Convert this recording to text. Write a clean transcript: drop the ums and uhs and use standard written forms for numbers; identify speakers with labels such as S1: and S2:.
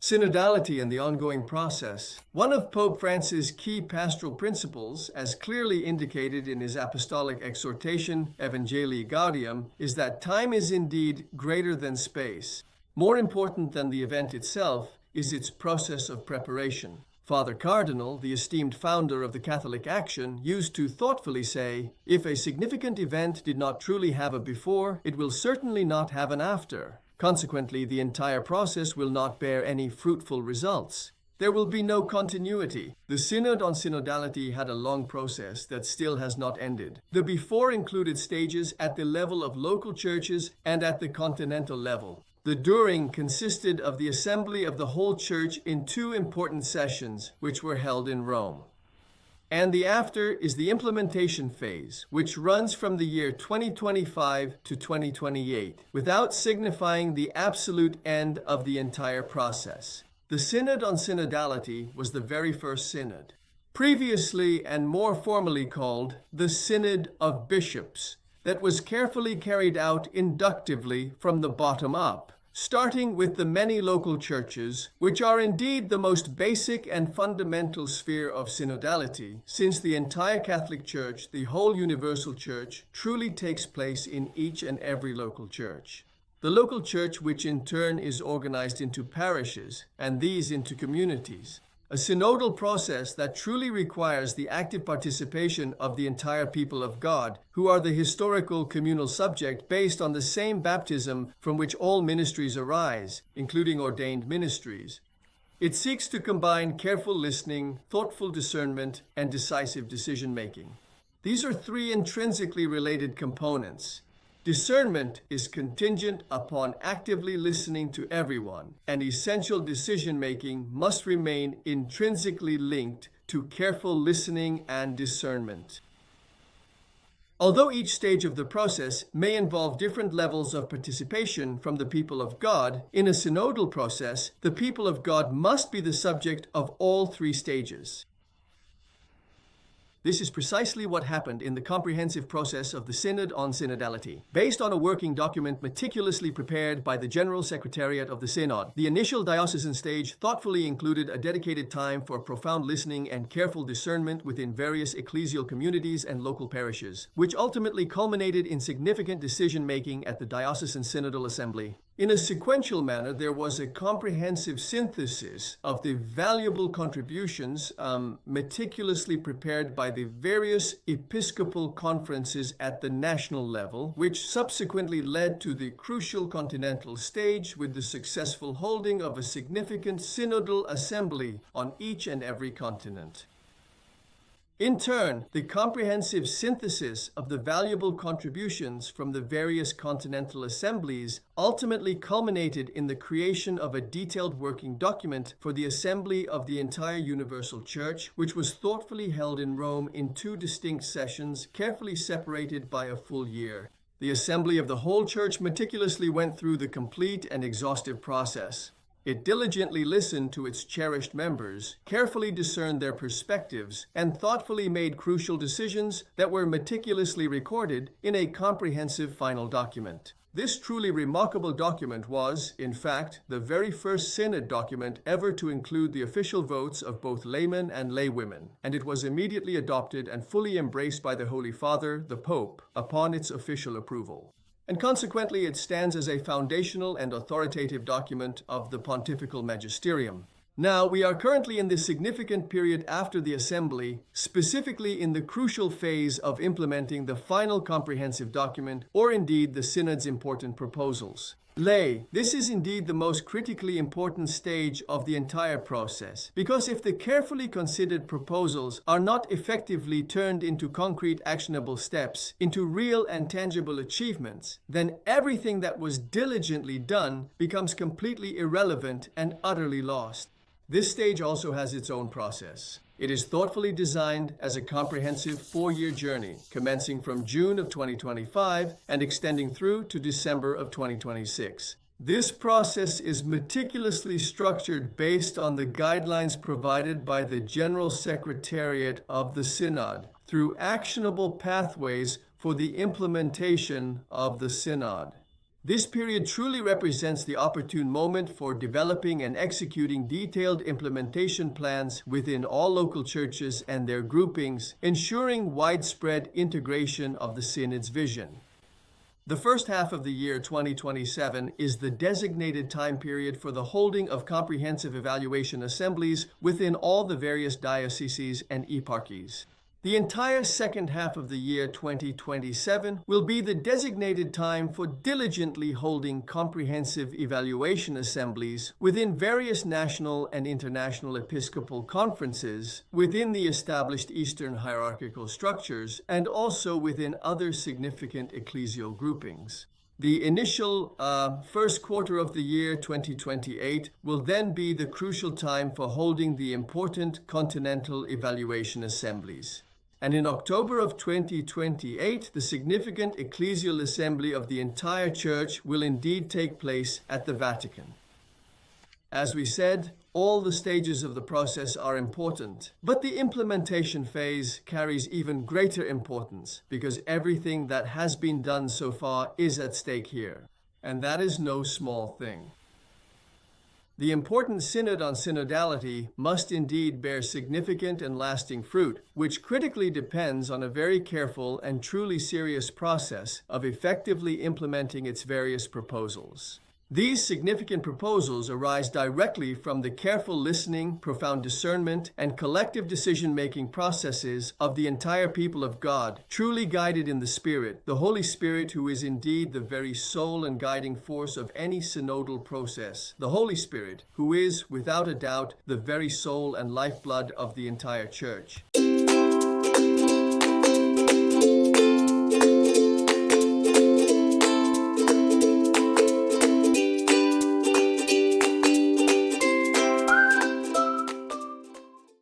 S1: Synodality and the ongoing process. One of Pope Francis' key pastoral principles, as clearly indicated in his apostolic exhortation Evangelii Gaudium, is that time is indeed greater than space. More important than the event itself is its process of preparation. Father Cardinal, the esteemed founder of the Catholic Action, used to thoughtfully say, "If a significant event did not truly have a before, it will certainly not have an after. Consequently, the entire process will not bear any fruitful results. There will be no continuity." The Synod on Synodality had a long process that still has not ended. The before included stages at the level of local churches and at the continental level. The during consisted of the assembly of the whole church in two important sessions, which were held in Rome. And the after is the implementation phase, which runs from the year 2025 to 2028, without signifying the absolute end of the entire process. The Synod on Synodality was the very first synod, previously and more formally called the Synod of Bishops, that was carefully carried out inductively from the bottom up, starting with the many local churches, which are indeed the most basic and fundamental sphere of synodality, since the entire Catholic Church, the whole universal church, truly takes place in each and every local church. The local church, which in turn is organized into parishes, and these into communities. A synodal process that truly requires the active participation of the entire people of God, who are the historical communal subject based on the same baptism from which all ministries arise, including ordained ministries. It seeks to combine careful listening, thoughtful discernment, and decisive decision-making. These are three intrinsically related components. Discernment is contingent upon actively listening to everyone, and essential decision-making must remain intrinsically linked to careful listening and discernment. Although each stage of the process may involve different levels of participation from the people of God, in a synodal process, the people of God must be the subject of all three stages. This is precisely what happened in the comprehensive process of the Synod on Synodality. Based on a working document meticulously prepared by the General Secretariat of the Synod, the initial diocesan stage thoughtfully included a dedicated time for profound listening and careful discernment within various ecclesial communities and local parishes, which ultimately culminated in significant decision-making at the Diocesan Synodal Assembly. In a sequential manner, there was a comprehensive synthesis of the valuable contributions meticulously prepared by the various episcopal conferences at the national level, which subsequently led to the crucial continental stage with the successful holding of a significant synodal assembly on each and every continent. In turn, the comprehensive synthesis of the valuable contributions from the various continental assemblies ultimately culminated in the creation of a detailed working document for the assembly of the entire universal church, which was thoughtfully held in Rome in two distinct sessions, carefully separated by a full year. The assembly of the whole church meticulously went through the complete and exhaustive process. It diligently listened to its cherished members, carefully discerned their perspectives, and thoughtfully made crucial decisions that were meticulously recorded in a comprehensive final document. This truly remarkable document was, in fact, the very first synod document ever to include the official votes of both laymen and laywomen, and it was immediately adopted and fully embraced by the Holy Father, the Pope, upon its official approval. And consequently, it stands as a foundational and authoritative document of the Pontifical Magisterium. Now, we are currently in the significant period after the Assembly, specifically in the crucial phase of implementing the final comprehensive document, or indeed the Synod's important proposals. This is indeed the most critically important stage of the entire process, because if the carefully considered proposals are not effectively turned into concrete actionable steps, into real and tangible achievements, then everything that was diligently done becomes completely irrelevant and utterly lost. This stage also has its own process. It is thoughtfully designed as a comprehensive 4-year journey, commencing from June of 2025 and extending through to December of 2026. This process is meticulously structured based on the guidelines provided by the General Secretariat of the Synod through actionable pathways for the implementation of the Synod. This period truly represents the opportune moment for developing and executing detailed implementation plans within all local churches and their groupings, ensuring widespread integration of the Synod's vision. The first half of the year 2027 is the designated time period for the holding of comprehensive evaluation assemblies within all the various dioceses and eparchies. The entire second half of the year 2027 will be the designated time for diligently holding comprehensive evaluation assemblies within various national and international episcopal conferences, within the established Eastern hierarchical structures, and also within other significant ecclesial groupings. The initial first quarter of the year 2028 will then be the crucial time for holding the important continental evaluation assemblies. And in October of 2028, the significant ecclesial assembly of the entire Church will indeed take place at the Vatican. As we said, all the stages of the process are important, but the implementation phase carries even greater importance because everything that has been done so far is at stake here, and that is no small thing. The important Synod on Synodality must indeed bear significant and lasting fruit, which critically depends on a very careful and truly serious process of effectively implementing its various proposals. These significant proposals arise directly from the careful listening, profound discernment, and collective decision-making processes of the entire people of God, truly guided in the Spirit, the Holy Spirit, who is indeed the very soul and guiding force of any synodal process, the Holy Spirit, who is, without a doubt, the very soul and lifeblood of the entire Church.